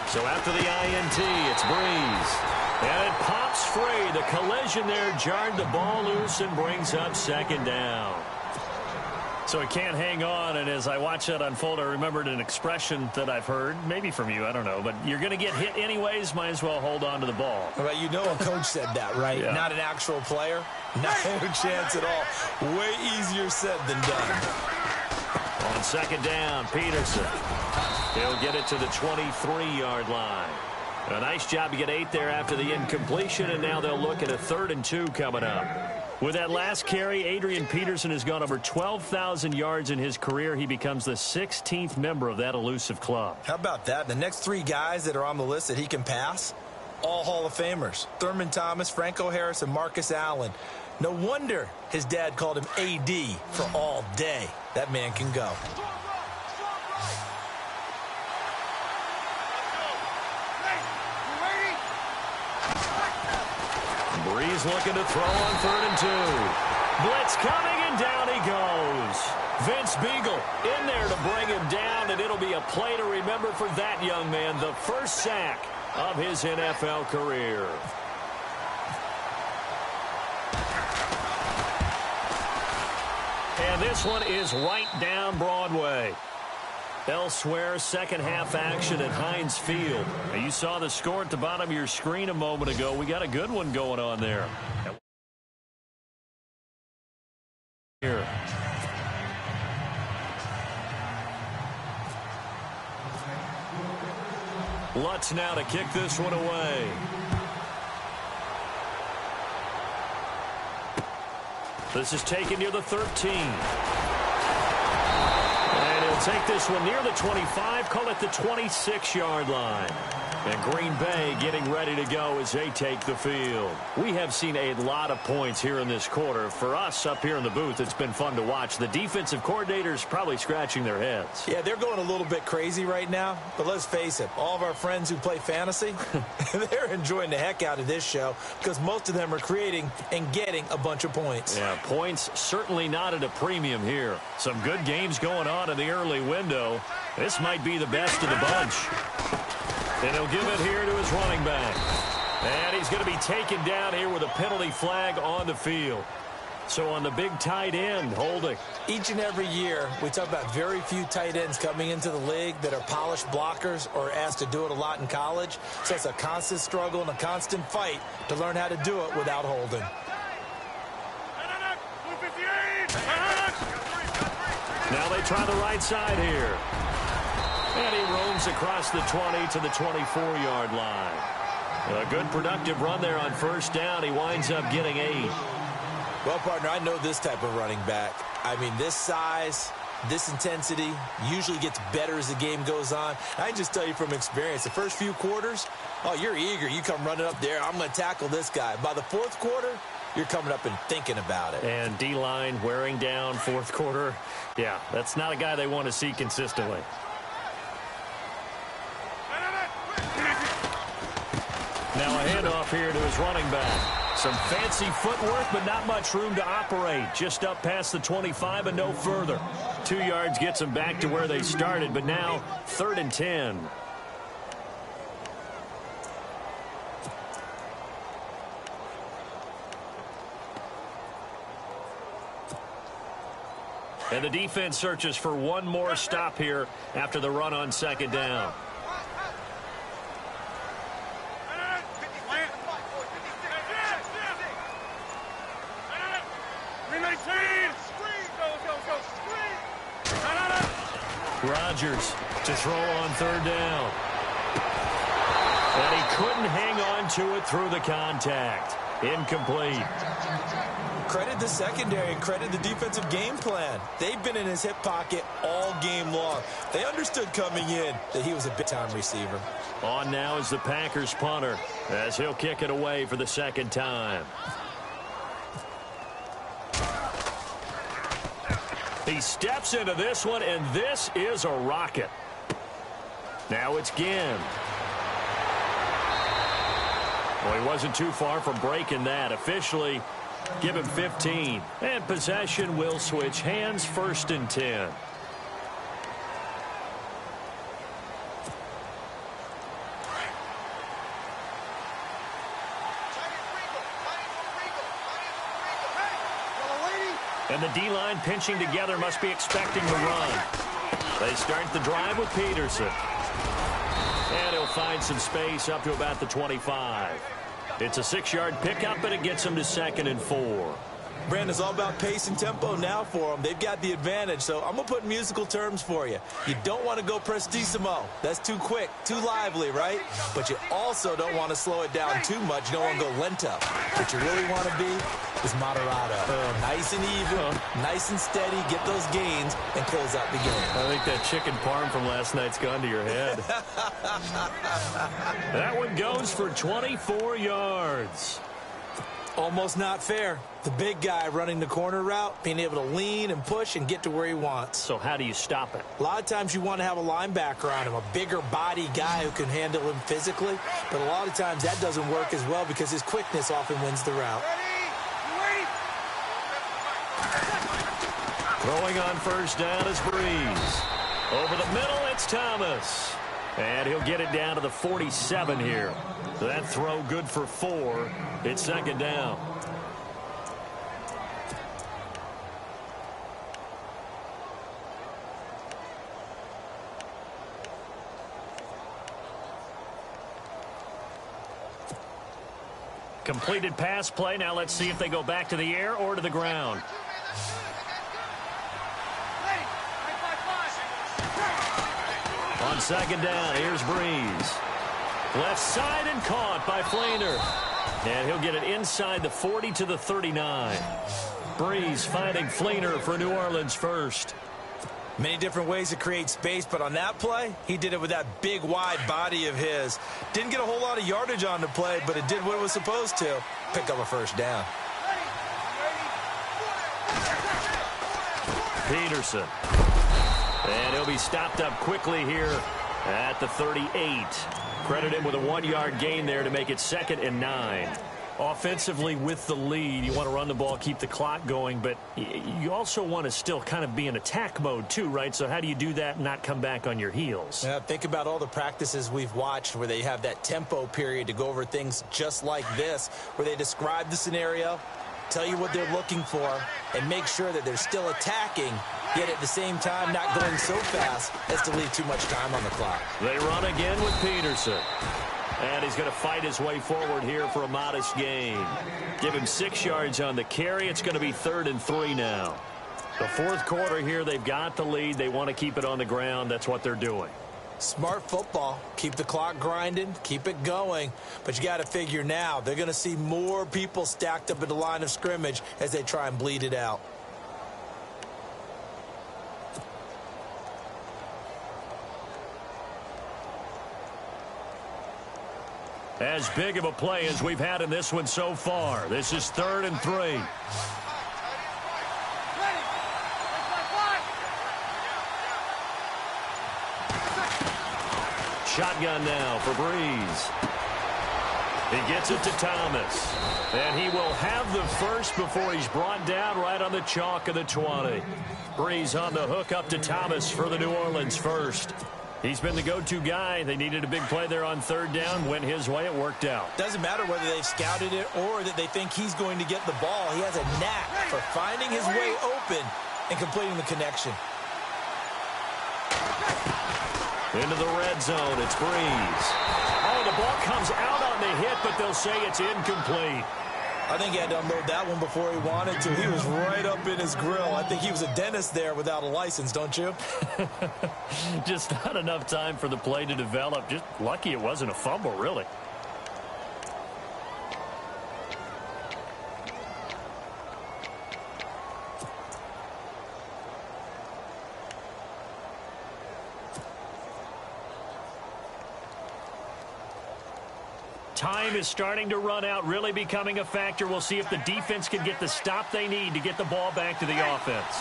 So after the INT, it's Breeze. And it pops free. The collision there jarred the ball loose and brings up 2nd down. So he can't hang on, and as I watch that unfold, I remembered an expression that I've heard, maybe from you, I don't know, but you're going to get hit anyways, might as well hold on to the ball. Well, you know a coach said that, right? Yeah. Not an actual player. No chance at all. Way easier said than done. On second down, Peterson. He'll get it to the 23-yard line. A nice job to get 8 there after the incompletion, and now they'll look at a 3rd and 2 coming up. With that last carry, Adrian Peterson has gone over 12,000 yards in his career. He becomes the 16th member of that elusive club. How about that? The next 3 guys that are on the list that he can pass, all Hall of Famers. Thurman Thomas, Franco Harris, and Marcus Allen. No wonder his dad called him AD for all day. That man can go. Breeze looking to throw on 3rd and 2. Blitz coming, and down he goes. Vince Beagle in there to bring him down, and it'll be a play to remember for that young man. The first sack of his NFL career. And this one is right down Broadway. Elsewhere, second half action at Heinz Field. Now, you saw the score at the bottom of your screen a moment ago. We got a good one going on there. Here. Lutz now to kick this one away. This is taken near the 13. And he'll take this one near the 25, call it the 26-yard line. And Green Bay getting ready to go as they take the field. We have seen a lot of points here in this quarter. For us up here in the booth, it's been fun to watch. The defensive coordinators probably scratching their heads. Yeah, they're going a little bit crazy right now. But let's face it, all of our friends who play fantasy, they're enjoying the heck out of this show because most of them are creating and getting a bunch of points. Yeah, points certainly not at a premium here. Some good games going on in the early window. This might be the best of the bunch. And he'll give it here to his running back. And he's going to be taken down here with a penalty flag on the field. So on the big tight end, holding. Each and every year, we talk about very few tight ends coming into the league that are polished blockers or asked to do it a lot in college. So it's a constant struggle and a constant fight to learn how to do it without holding. Now they try the right side here. And he roams across the 20 to the 24-yard line. A good productive run there on first down. He winds up getting 8. Well, partner, I know this type of running back. I mean, this size, this intensity usually gets better as the game goes on. I can just tell you from experience, the first few quarters, oh, you're eager. You come running up there, I'm going to tackle this guy. By the fourth quarter, you're coming up and thinking about it. And D-line wearing down fourth quarter. Yeah, that's not a guy they want to see consistently. Now a handoff here to his running back. Some fancy footwork, but not much room to operate. Just up past the 25 and no further. 2 yards gets them back to where they started, but now 3rd and 10. And the defense searches for one more stop here after the run on second down. Rodgers to throw on third down. And he couldn't hang on to it through the contact. Incomplete. Credit the secondary and credit the defensive game plan. They've been in his hip pocket all game long. They understood coming in that he was a big-time receiver. On now is the Packers punter as he'll kick it away for the second time. He steps into this one, and this is a rocket. Now it's Ginn. Well, he wasn't too far from breaking that. Officially, give him 15. And possession will switch hands, 1st and 10. And the D-line pinching together must be expecting the run. They start the drive with Peterson. And he'll find some space up to about the 25. It's a 6-yard pickup, and it gets him to 2nd and 4. Brandon, it's all about pace and tempo now for them. They've got the advantage, so I'm going to put musical terms for you. You don't want to go prestissimo. That's too quick, too lively, right? But you also don't want to slow it down too much. You don't want to go lento. What you really want to be is moderato. Nice and even, nice and steady, get those gains, and close out the game. I think that chicken parm from last night's gone to your head. That one goes for 24 yards. Almost not fair. The big guy running the corner route, being able to lean and push and get to where he wants. So how do you stop it? A lot of times you want to have a linebacker on him, a bigger body guy who can handle him physically. But a lot of times that doesn't work as well because his quickness often wins the route. Throwing on first down is Breeze. Over the middle, it's Thomas. And he'll get it down to the 47 here. That throw good for 4. It's 2nd down. Completed pass play. Now let's see if they go back to the air or to the ground. On 2nd down, here's Breeze. Left side and caught by Fleener. And he'll get it inside the 40 to the 39. Breeze finding Fleener for New Orleans first. Many different ways to create space, but on that play, he did it with that big, wide body of his. Didn't get a whole lot of yardage on the play, but it did what it was supposed to. Pick up a first down. Peterson. And he'll be stopped up quickly here at the 38. Credit him with a 1-yard gain there to make it 2nd and 9. Offensively with the lead, you want to run the ball, keep the clock going, but you also want to still kind of be in attack mode too, right? So how do you do that and not come back on your heels? Yeah, think about all the practices we've watched where they have that tempo period to go over things just like this, where they describe the scenario, tell you what they're looking for, and make sure that they're still attacking, yet at the same time not going so fast as to leave too much time on the clock. They run again with Peterson. And he's going to fight his way forward here for a modest gain. Give him 6 yards on the carry. It's going to be 3rd and 3 now. The 4th quarter here, they've got the lead. They want to keep it on the ground. That's what they're doing. Smart football. Keep the clock grinding. Keep it going. But you got to figure now, they're going to see more people stacked up at the line of scrimmage as they try and bleed it out. As big of a play as we've had in this one so far. This is 3rd and 3. Shotgun now for Breeze. He gets it to Thomas. And he will have the first before he's brought down right on the chalk of the 20. Breeze on the hook up to Thomas for the New Orleans first. He's been the go-to guy. They needed a big play there on 3rd down. Went his way. It worked out. Doesn't matter whether they've scouted it or that they think he's going to get the ball. He has a knack for finding his way open and completing the connection. Into the red zone. It's Breeze. Oh, the ball comes out on the hit, but they'll say it's incomplete. I think he had to unload that one before he wanted to. He was right up in his grill. I think he was a dentist there without a license, don't you? Just not enough time for the play to develop. Just lucky it wasn't a fumble, really. Time is starting to run out, really becoming a factor. We'll see if the defense can get the stop they need to get the ball back to the offense.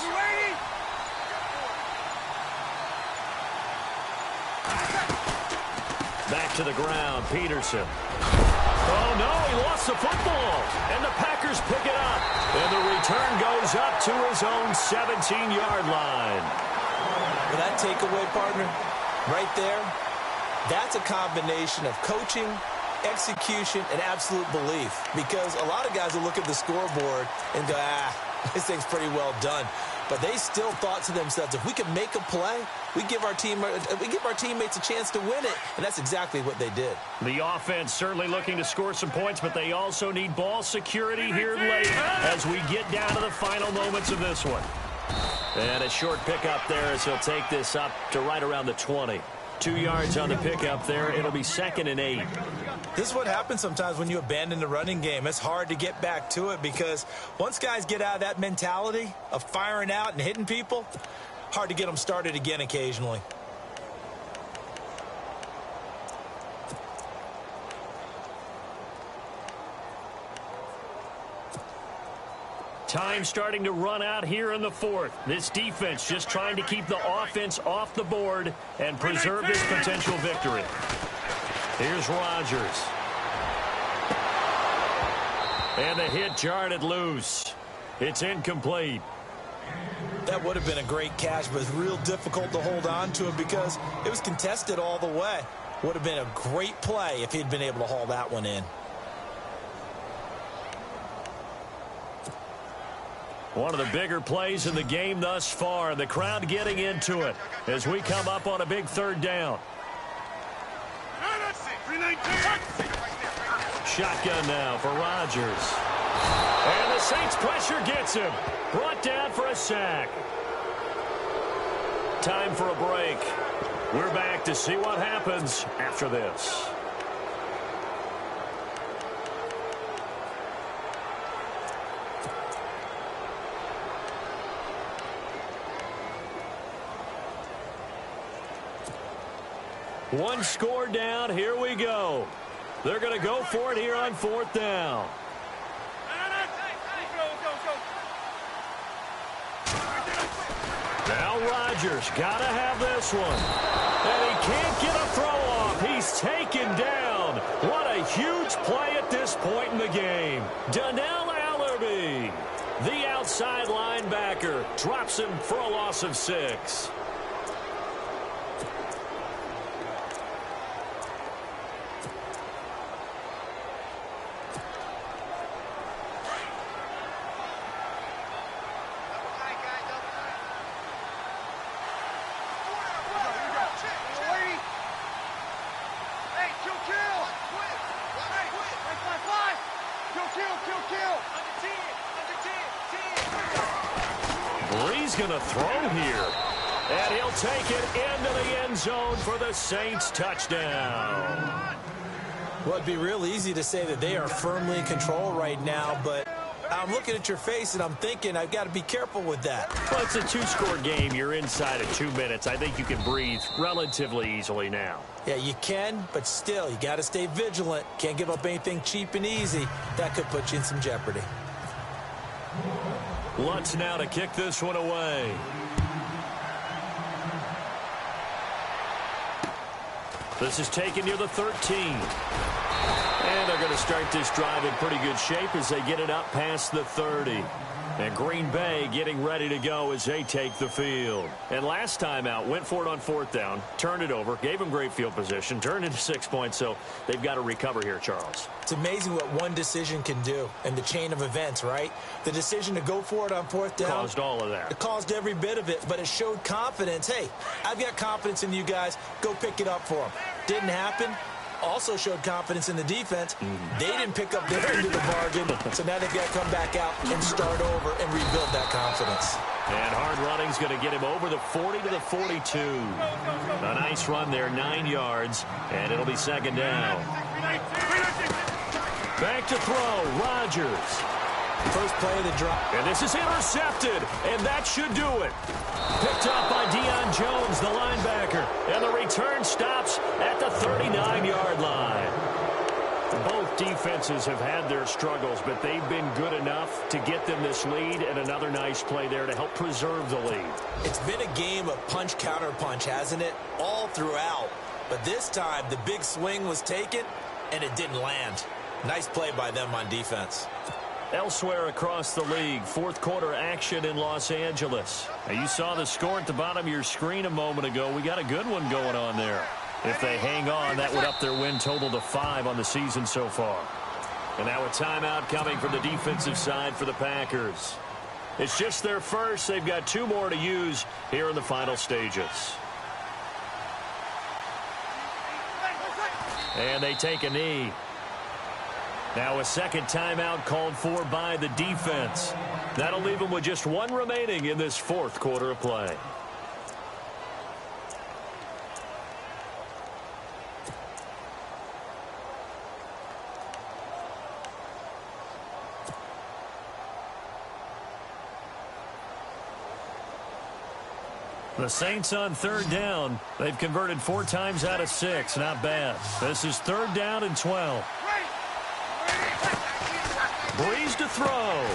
Back to the ground, Peterson. Oh, no, he lost the football. And the Packers pick it up. And the return goes up to his own 17-yard line. With that takeaway, partner, right there, that's a combination of coaching execution, and absolute belief. Because a lot of guys will look at the scoreboard and go, this thing's pretty well done. But they still thought to themselves, if we can make a play, we give our teammates a chance to win it. And that's exactly what they did. The offense certainly looking to score some points, but they also need ball security here late as we get down to the final moments of this one. And a short pickup there as he'll take this up to right around the 20. 2 yards on the pickup there. It'll be 2nd and 8. This is what happens sometimes when you abandon the running game. It's hard to get back to it because once guys get out of that mentality of firing out and hitting people, hard to get them started again occasionally. Time starting to run out here in the 4th. This defense just trying to keep the offense off the board and preserve this potential victory. Here's Rodgers. And the hit jarred it loose. It's incomplete. That would have been a great catch, but it's real difficult to hold on to it because it was contested all the way. Would have been a great play if he'd been able to haul that one in. One of the bigger plays in the game thus far. The crowd getting into it as we come up on a big 3rd down. Shotgun now for Rodgers. And the Saints pressure gets him. Brought down for a sack. Time for a break. We're back to see what happens after this. One score down. Here we go. They're going to go for it here on 4th down. Now Rodgers got to have this one. And he can't get a throw off. He's taken down. What a huge play at this point in the game. Donnell Allerby, the outside linebacker, drops him for a loss of 6. Going to throw here, and he'll take it into the end zone for the Saints touchdown. Well, it'd be real easy to say that they are firmly in control right now, but I'm looking at your face and I'm thinking I've got to be careful with that. Well, it's a 2-score game. You're inside of 2 minutes. I think you can breathe relatively easily now. Yeah, you can, but still, you got to stay vigilant. Can't give up anything cheap and easy. That could put you in some jeopardy. Lutz now to kick this one away. This is taken near the 13. And they're going to start this drive in pretty good shape as they get it up past the 30. And Green Bay getting ready to go as they take the field. And last time out, went for it on 4th down, turned it over, gave them great field position, turned into 6 points, so they've got to recover here, Charles. It's amazing what one decision can do in the chain of events, right? The decision to go for it on 4th down. Caused all of that. It caused every bit of it, but it showed confidence. Hey, I've got confidence in you guys. Go pick it up for them. Didn't happen. Also showed confidence in the defense. They didn't pick up their end of the bargain, so now they've got to come back out and start over and rebuild that confidence. And hard running's going to get him over the 40 to the 42. A nice run there, 9 yards, and it'll be 2nd down. Back to throw, Rodgers. First play of the drive. And this is intercepted, and that should do it. Picked up by Deion Jones, the linebacker. And the return stops at the 39-yard line. Both defenses have had their struggles, but they've been good enough to get them this lead, and another nice play there to help preserve the lead. It's been a game of punch-counter-punch, hasn't it? All throughout. But this time, the big swing was taken, and it didn't land. Nice play by them on defense. Elsewhere across the league, 4th quarter action in Los Angeles. Now, you saw the score at the bottom of your screen a moment ago. We got a good one going on there. If they hang on, that would up their win total to 5 on the season so far. And now a timeout coming from the defensive side for the Packers. It's just their first. They've got 2 more to use here in the final stages. And they take a knee. Now a second timeout called for by the defense. That'll leave them with just 1 remaining in this 4th quarter of play. The Saints on 3rd down. They've converted 4 times out of 6. Not bad. This is 3rd down and 12. Breeze to throw.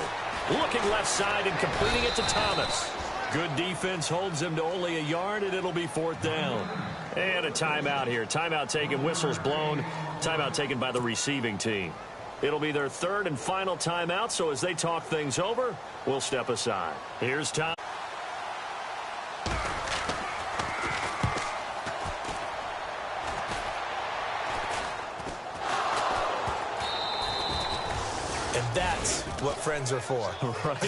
Looking left side and completing it to Thomas. Good defense holds him to only a yard, and it'll be 4th down. And a timeout here. Timeout taken, whistles blown. Timeout taken by the receiving team. It'll be their 3rd and final timeout, so as they talk things over, we'll step aside. Here's Tom. That's what friends are for. Right.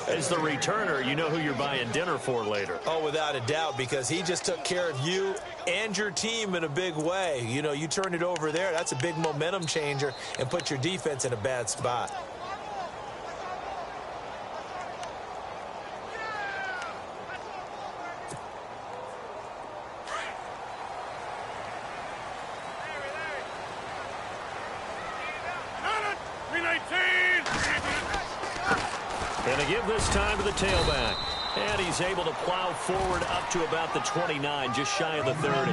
As the returner, you know who you're buying dinner for later. Oh, without a doubt, because he just took care of you and your team in a big way. You know, you turn it over there, that's a big momentum changer and put your defense in a bad spot. And they give this time to the tailback. And he's able to plow forward up to about the 29, just shy of the 30.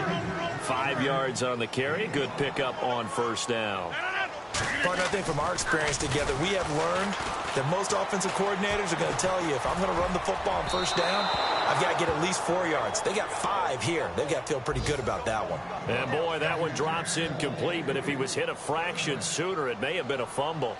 5 yards on the carry. Good pickup on 1st down. Partner, I think from our experience together, we have learned that most offensive coordinators are going to tell you, if I'm going to run the football on 1st down, I've got to get at least 4 yards. They got 5 here. They've got to feel pretty good about that one. And boy, that one drops incomplete, but if he was hit a fraction sooner, it may have been a fumble.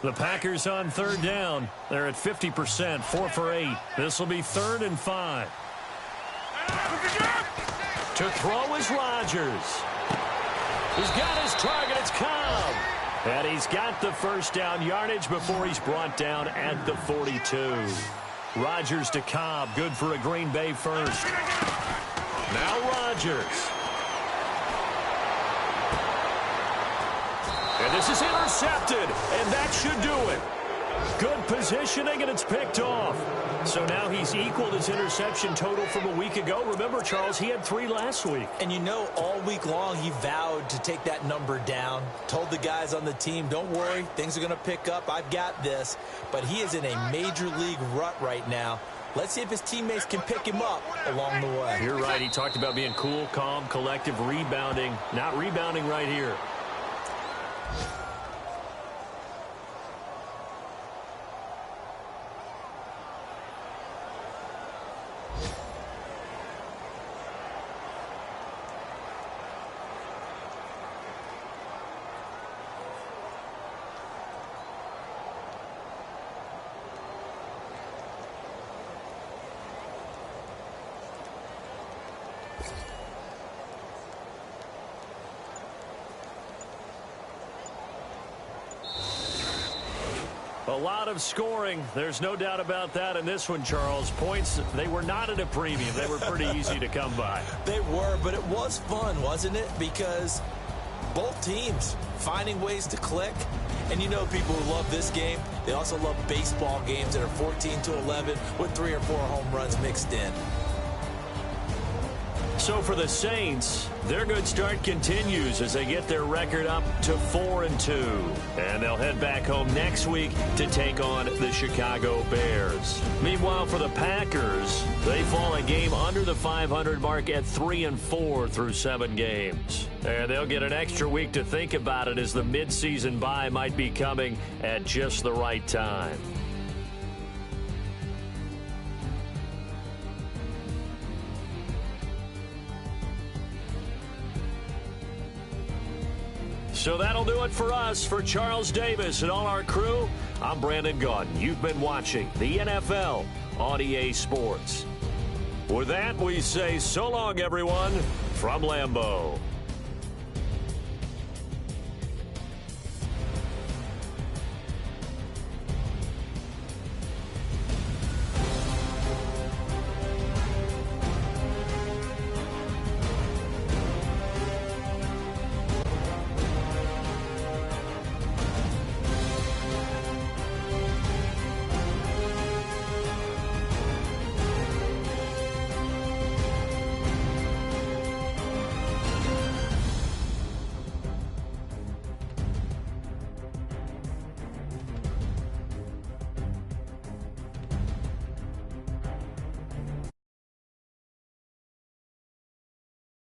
The Packers on 3rd down. They're at 50%, 4 for 8. This will be 3rd and 5. To throw is Rodgers. He's got his target. It's Cobb. And he's got the 1st down yardage before he's brought down at the 42. Rodgers to Cobb. Good for a Green Bay first. Now Rodgers. And this is intercepted, and that should do it. Good positioning, and it's picked off. So now he's equaled his interception total from a week ago. Remember, Charles, he had 3 last week. And you know, all week long he vowed to take that number down. Told the guys on the team, don't worry, things are going to pick up. I've got this. But he is in a major league rut right now. Let's see if his teammates can pick him up along the way. You're right. He talked about being cool, calm, collective, rebounding. Not rebounding right here. A lot of scoring. There's no doubt about that in this one, Charles. Points, they were not at a premium. They were pretty easy to come by. They were, but it was fun, wasn't it? Because both teams finding ways to click. And you know people who love this game, they also love baseball games that are 14-11 with 3 or 4 home runs mixed in. So for the Saints, their good start continues as they get their record up to 4-2. And they'll head back home next week to take on the Chicago Bears. Meanwhile, for the Packers, they fall a game under the 500 mark at 3-4 through 7 games. And they'll get an extra week to think about it as the midseason bye might be coming at just the right time. So that'll do it for us. For Charles Davis and all our crew, I'm Brandon Gaudin. You've been watching the NFL on EA Sports. With that, we say so long, everyone, from Lambeau.